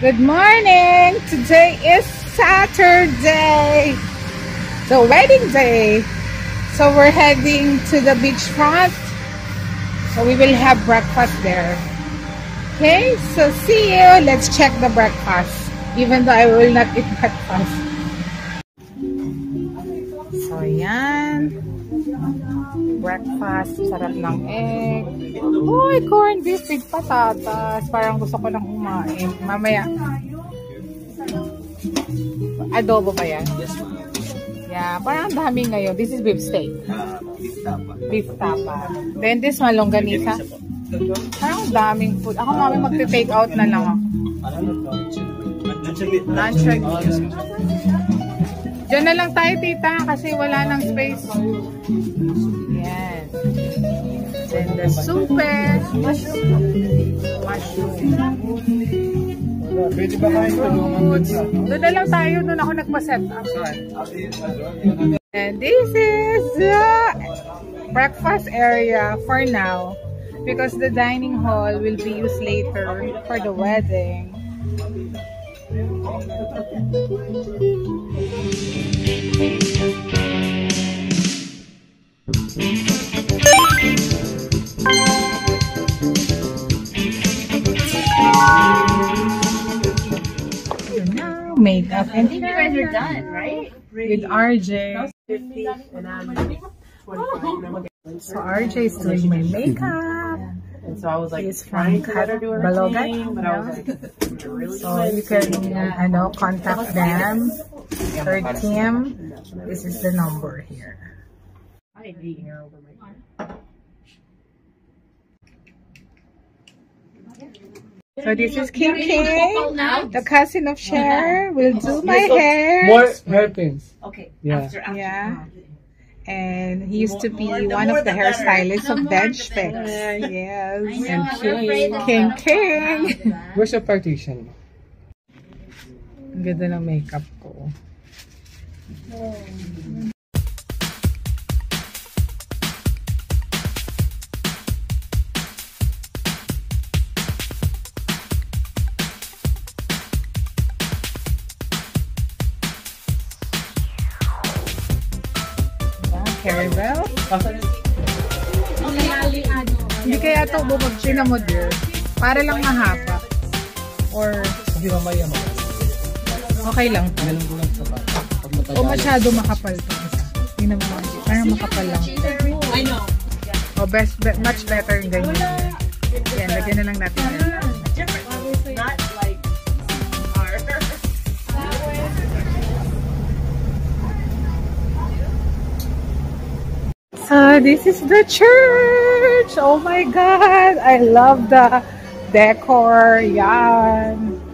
Good morning! Today is Saturday, the wedding day. So we're heading to the beachfront. So we will have breakfast there. Okay, so see you. Let's check the breakfast. Even though I will not eat breakfast. So yan. Breakfast. Sarap ng egg. Uy, corned beef with patatas. Parang gusto ko nang kumain. Mamaya. Adobo ba yan? Yes, ma'am. Yeah, parang dami ngayon. This is beef steak. Beef tapa. Beef tapa. Then this one, longganisa. Parang daming food. Ako mami magte-take out na lang ako. Lunch meat. Diyan na lang tayo, tita, kasi wala nang space. Yan. Then the soup. Mushroom. Pwede ba kayo tulungan? Doon na lang tayo. Doon ako nagpa-set up. And this is the breakfast area for now. Because the dining hall will be used later for the wedding. Makeup. And I think you guys are done, right? With RJ. So RJ is doing my makeup. And so I was like, He's from Balogan. but I was like, really? So you can contact them, her team. This is the number here. I hate eating hair over my hair. So this is Kim King, the cousin of Cher, will do my hair. More hairpins. Okay. Yeah. After. Yeah. And he used to be one of the hairstylists of Dead Specs. Yes. And King. Where's the partition? Ang ganda ng makeup ko. Caribel? Hindi kaya ito bumagsin mo dear. Para lang mahaba. Or Hindi mamaya mo. okay lang. Ganun ko lang sa bata. O masyado makapal to. Hindi naman. Parang makapal lang. I know. O much better yung ganyan. Yan, lagyan na lang natin yan. Different. Not like our. So this is the church. Oh my God. I love the decor. Yan.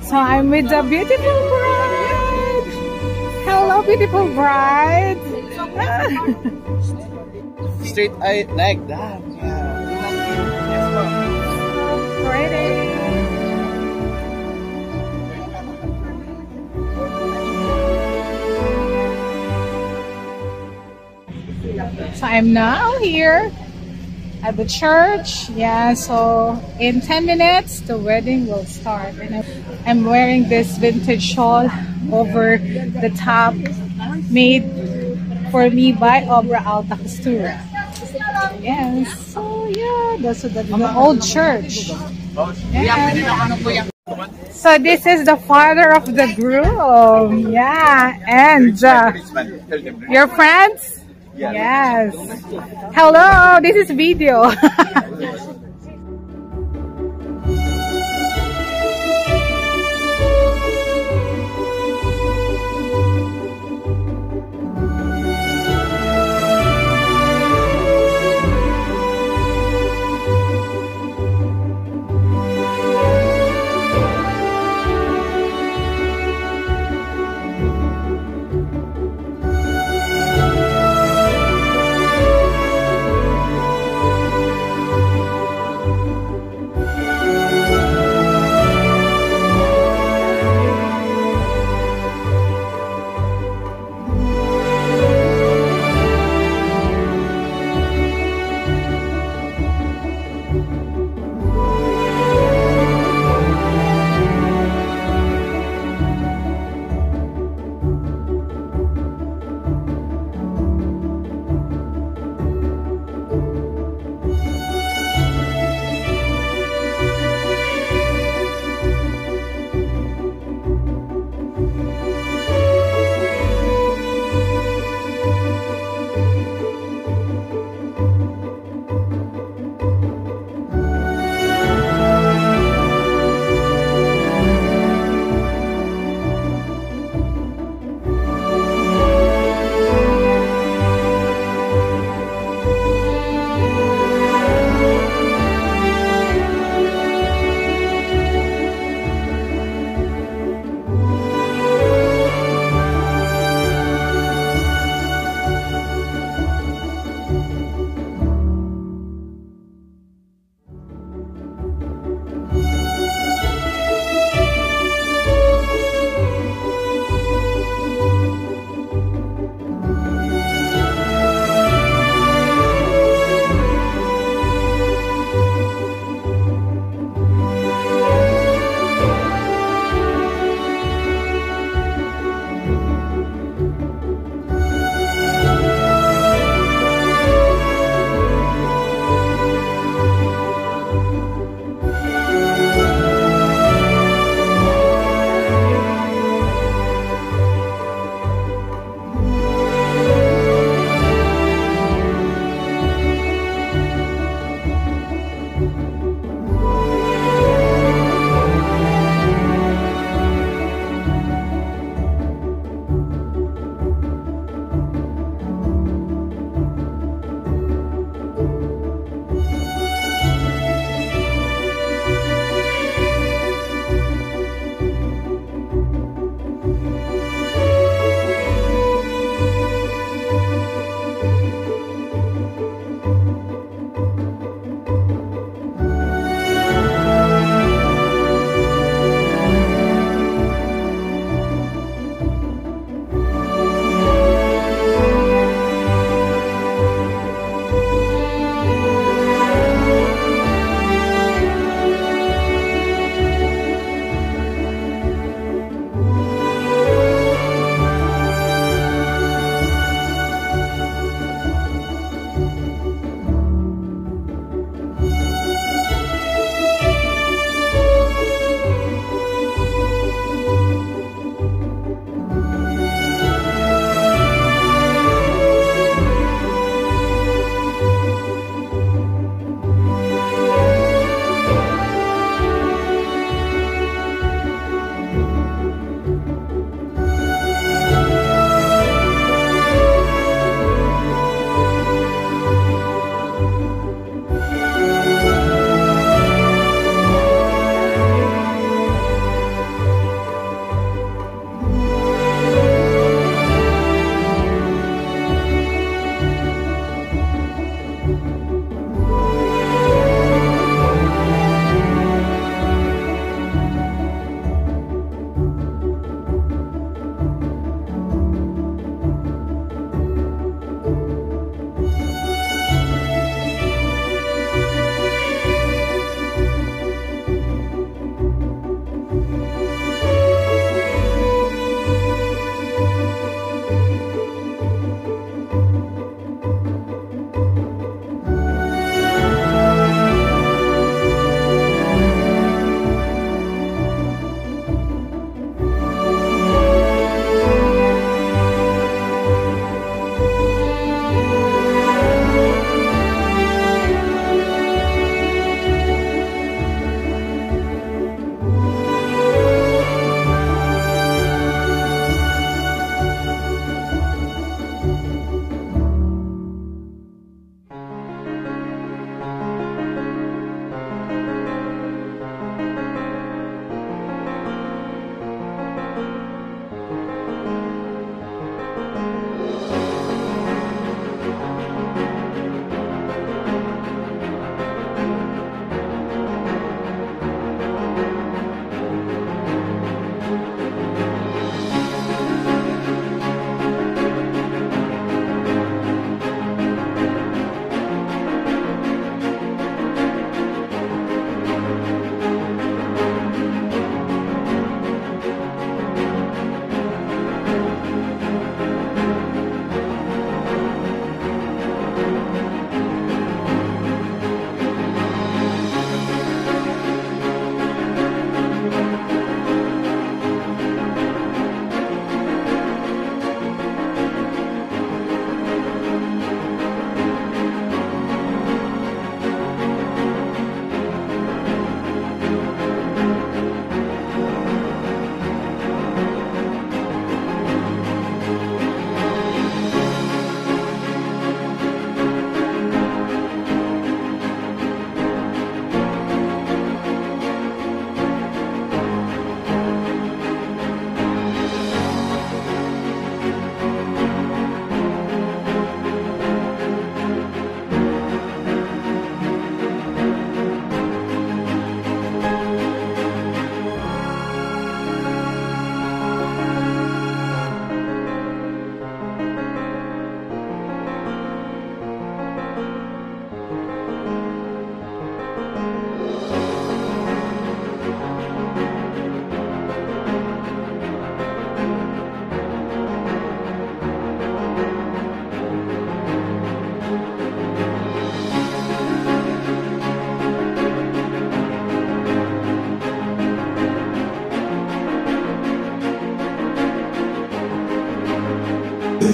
So I'm with the beautiful bride. Hello, beautiful bride. Straight eye like that. Pretty. So I'm now here at the church. Yeah, so in 10 minutes the wedding will start, and I'm wearing this vintage shawl over the top made for me by Obra Alta Costura. Yes. Oh, yeah. That's the old church. Yeah. So this is the father of the groom. Yeah. And your friends? Yes. Hello. This is video.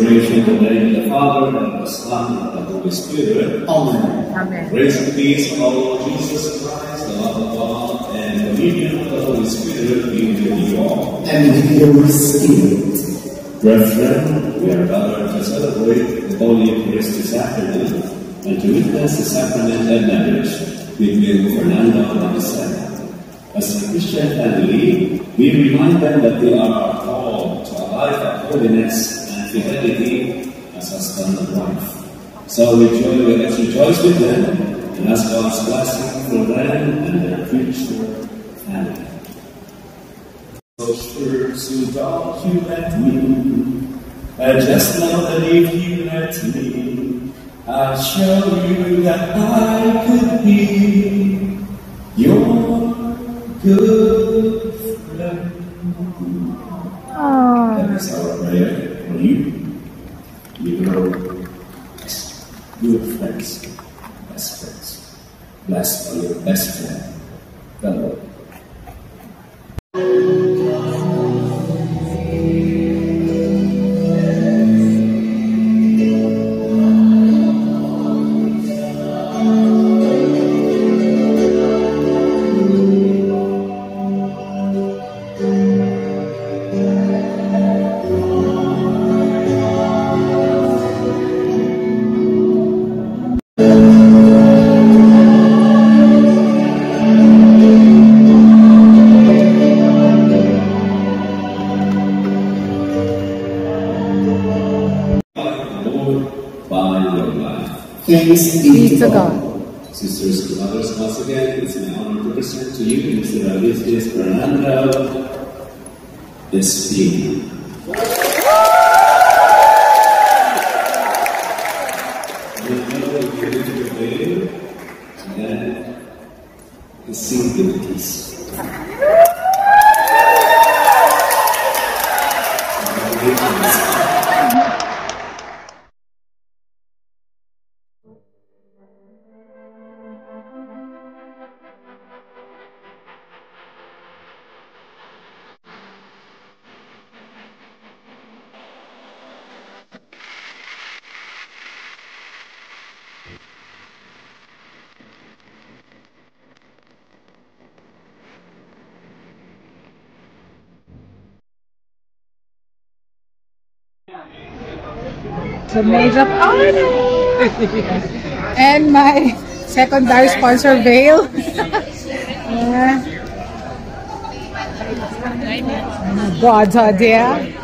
celebration in the name of the Father, and of the Son, and of the Holy Spirit. Amen. Amen. Grace and peace of our Lord Jesus Christ, the love of God, and the communion of the Holy Spirit be with you all. And with your spirit. Brethren, we are gathered to celebrate the Holy Eucharist this afternoon and to witness the sacrament and marriage between Fernando and Isabel. As a Christian family, we remind them that they are called to a life of holiness and fidelity as husband and wife. So let's rejoice with them and ask God's blessing for them and their future family. Those words who God you let me, and just now that if you let me, I'll show you that I could be your good friend. That is our prayer for you. You grow good friends, best friends. Blessed by your best friend, the Lord. Thanks be to God. Sisters and brothers, once again, it's my honor to present to you Mr. Alicia Fernando Espina. And then the singularities. The maid of honor. And my secondary sponsor, Veil. God's idea.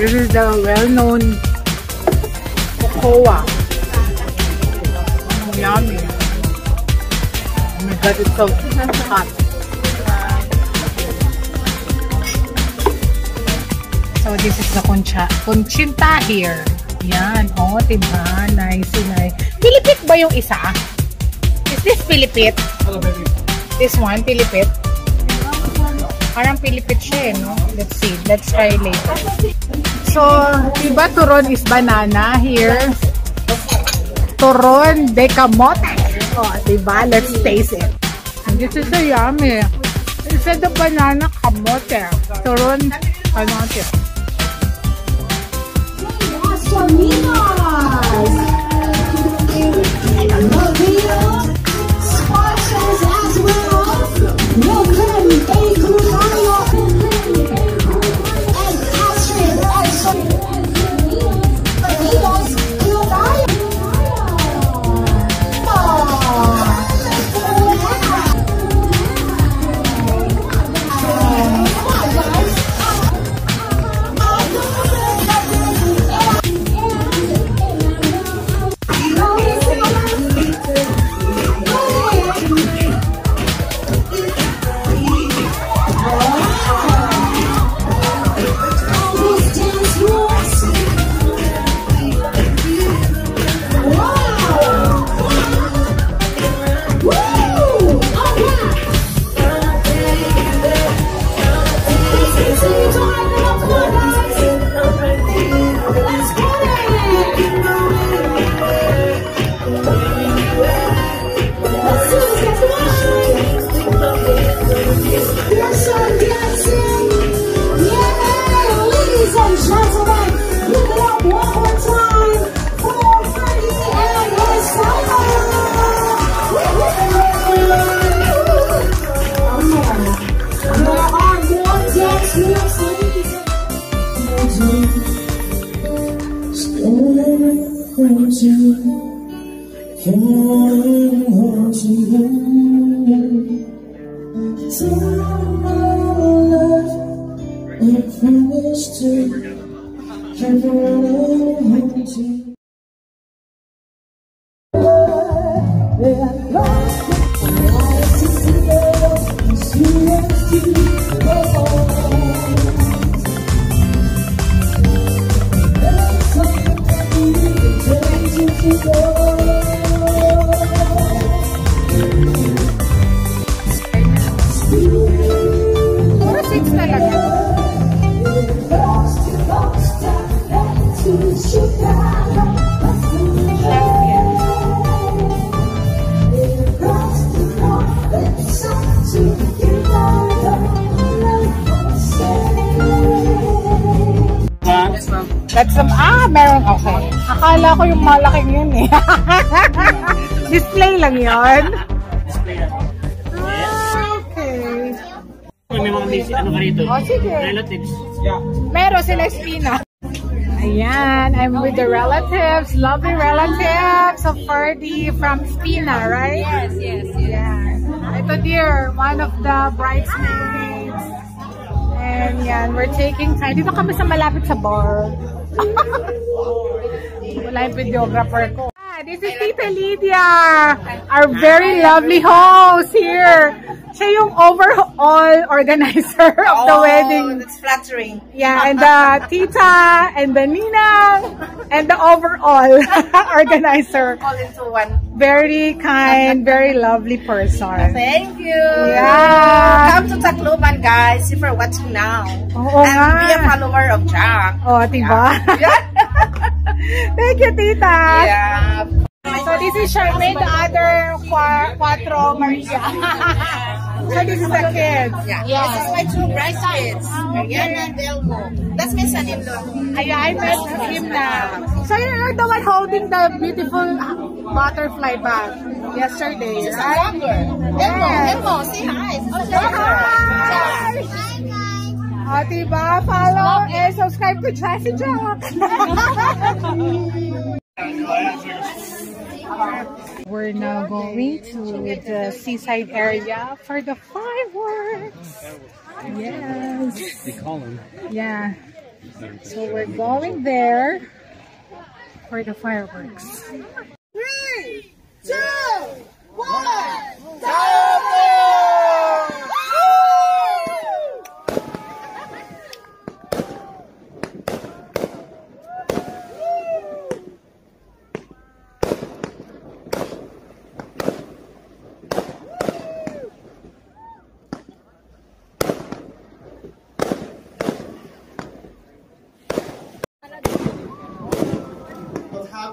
This is the well-known cocoa. Yummy. god, it's so hot. So this is the Conchinta here. Yan, oh, diba? Nice, nice. Pilipit ba yung isa? Is this Pilipit? This one, Pilipit? Parang Pilipit siya, no? Let's see. Let's try later. So, diba turon is banana here? Turon de camote. Oh, diba? Let's taste it. And this is so yummy. Instead of banana, camote. Turon, camote. That's some, meron, okay. Akala ko yung malaking yun eh. Display lang yun. Okay. May mga busy, ano ka rito? Oh, sige. Relatives. Yeah. Meron sila Espina. Ayan, I'm with the relatives, lovely relatives of Ferdy from Espina, right? Yes, yes, yes. Yeah. Ito dear, one of the bridesmaids. And yan, we're taking time. Dito kami sa malapit sa bar. Wala yung videographer ko. This is Tita Lydia, our very lovely host here. Siya yung overall organizer of the wedding. That's flattering. Yeah, and the tita, and the ninang, and the overall organizer. All into one. Very kind, very lovely person. Thank you. Yeah. Come to Tacloban, guys, if you're watching now. Oo and nga. be a follower of Jack. Oh, diba? Yeah. Thank you, tita. Yeah. So this is Charmaine, the other Cuatro Maria. So this is the kids. Yeah. This is my two bridesmaids, Mariana and Elmo. That's my son-in-law. I met him now. So you're the one holding the beautiful butterfly bag yesterday, She's right? a blogger. Elmo, say hi. Hi! O, diba? Follow and subscribe to Chassis Jack. We're now going to the seaside area for the fireworks. Yes. They call them. Yeah. So we're going there for the fireworks. 3, 2, 1, go!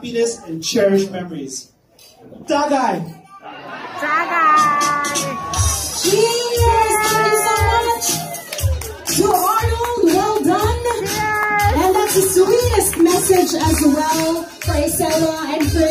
happiness and cherished memories. Tagay! Tagay! Cheers! Thank you so much to Arnold. Well done. Cheers! And that's the sweetest message as well for Isela and for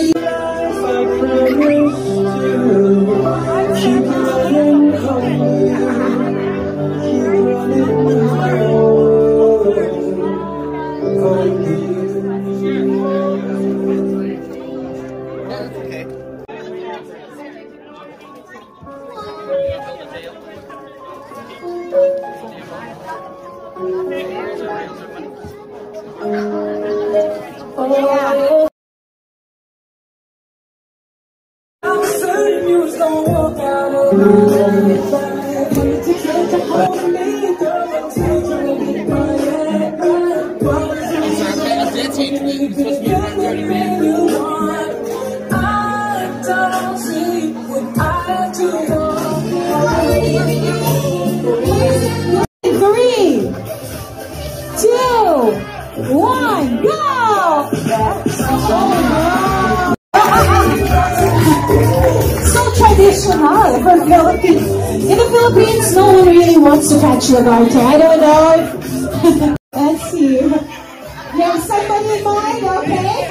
traditional for Philippines. In the Philippines, no one really wants to catch Lagarte. I don't know. Let's see. You have somebody in mind, okay?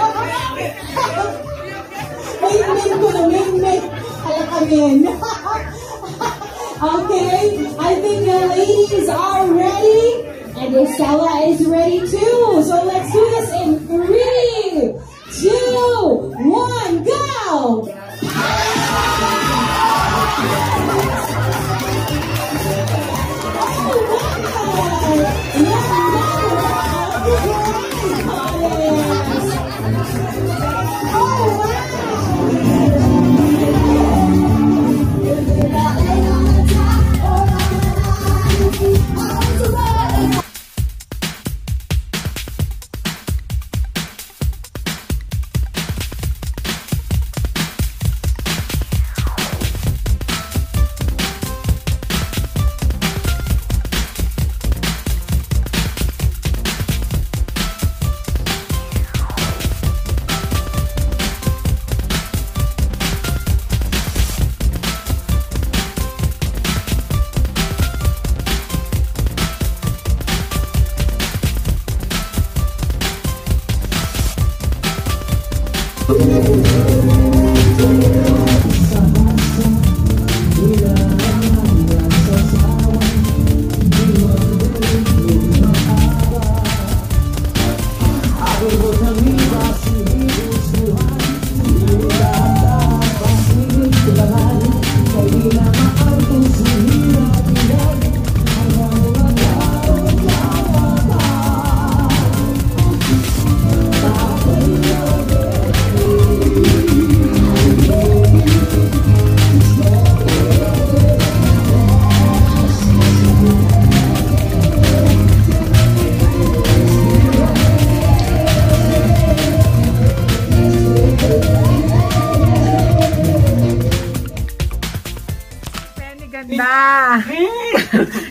Main ko na, main. Halakamin. Okay, I think the ladies are ready. And Isela is ready too. So let's do this in 3, 2, 1, go!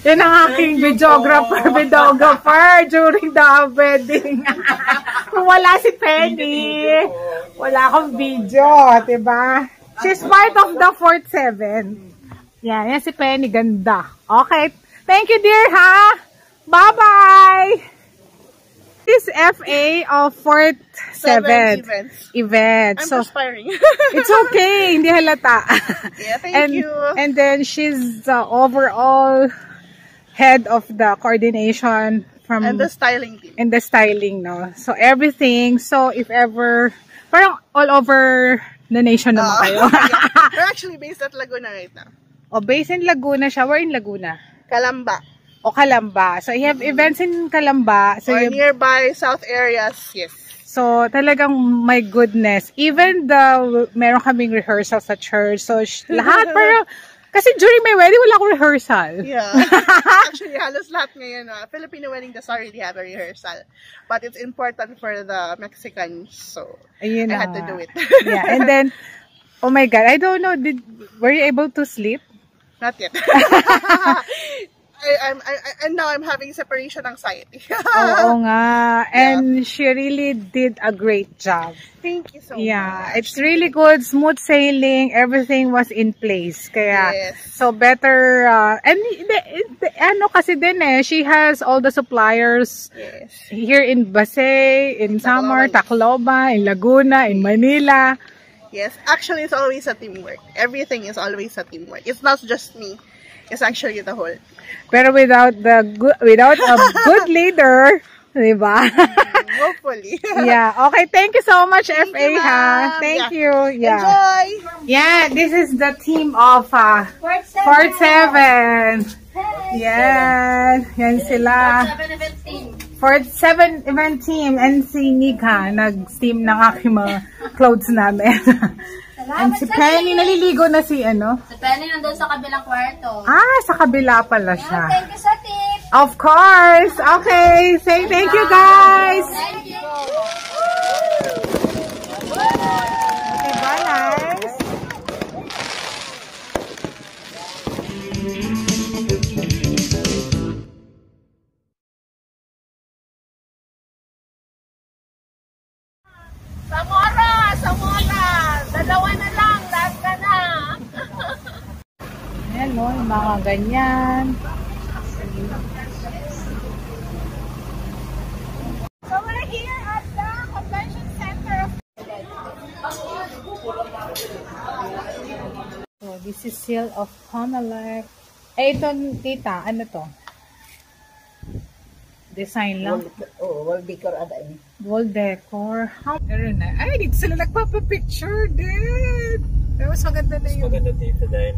Yan ang aking videographer during the wedding. Kung wala si Penny, wala akong video, diba? She's part of the 4th-7. Yan si Penny, ganda. Okay, thank you dear ha! Bye-bye! This FA of 4th-7 event. I'm so perspiring. It's okay, hindi halata. Yeah, thank you. And then she's the overall head of the coordination from and the styling team. And the styling, no. So everything. So if ever, parang all over the nation naman kayo. Yeah. We're actually based at Laguna right now. Oh, based in Laguna siya. Where in Laguna? Calamba. O Calamba. So you have events in Calamba. So or nearby south areas, yes. So talagang my goodness. Even meron kaming rehearsal sa church. So lahat parang, kasi during my wedding wala akong rehearsal. Yeah. Actually, halos lahat ngayon, Filipino wedding does already have a rehearsal. But it's important for the Mexicans. So ayun I had to do it. Yeah. And then, oh my God, I don't know, were you able to sleep? Not yet. and now I'm having separation anxiety. Oo nga. And she really did a great job. Thank you so Yeah, much. it's really good. Smooth sailing. Everything was in place. Kaya, Yes. so better. And ano kasi din she has all the suppliers Yes. here in Basay, in Samar, Tacloban, in Laguna, in Manila. Yes, actually, it's always a teamwork. Everything is always a teamwork. It's not just me. It's actually the whole. Pero without a good leader, diba? Hopefully. Yeah. Okay. Thank you so much, Thank FA. you, ma'am. Thank Yeah. you. Yeah. Enjoy. Yeah. This is the team of Fort 7. Yes. Yan sila. Fort 7 event team. And si Nika, nag-steam ng aking mga clothes namin. And si Penny, naliligo na si ano? Si Penny nandun sa kabilang kwarto. Ah, sa kabila pala siya. Thank you sa tip. Of course. Okay. Say thank you, guys. Thank you. Okay, bye, guys. Samora! Dalawa na lang, last ka na. Ayan, no, yung mga ganyan. So we're here at the convention center of So, this is Seal of Comelec. Ito, tita, ano to? Design lang? Wall decor ada ini. Wall decor. Meron na. Ay, dito sila nagpapapicture din. Pero mas maganda na yun. Maganda dito dahil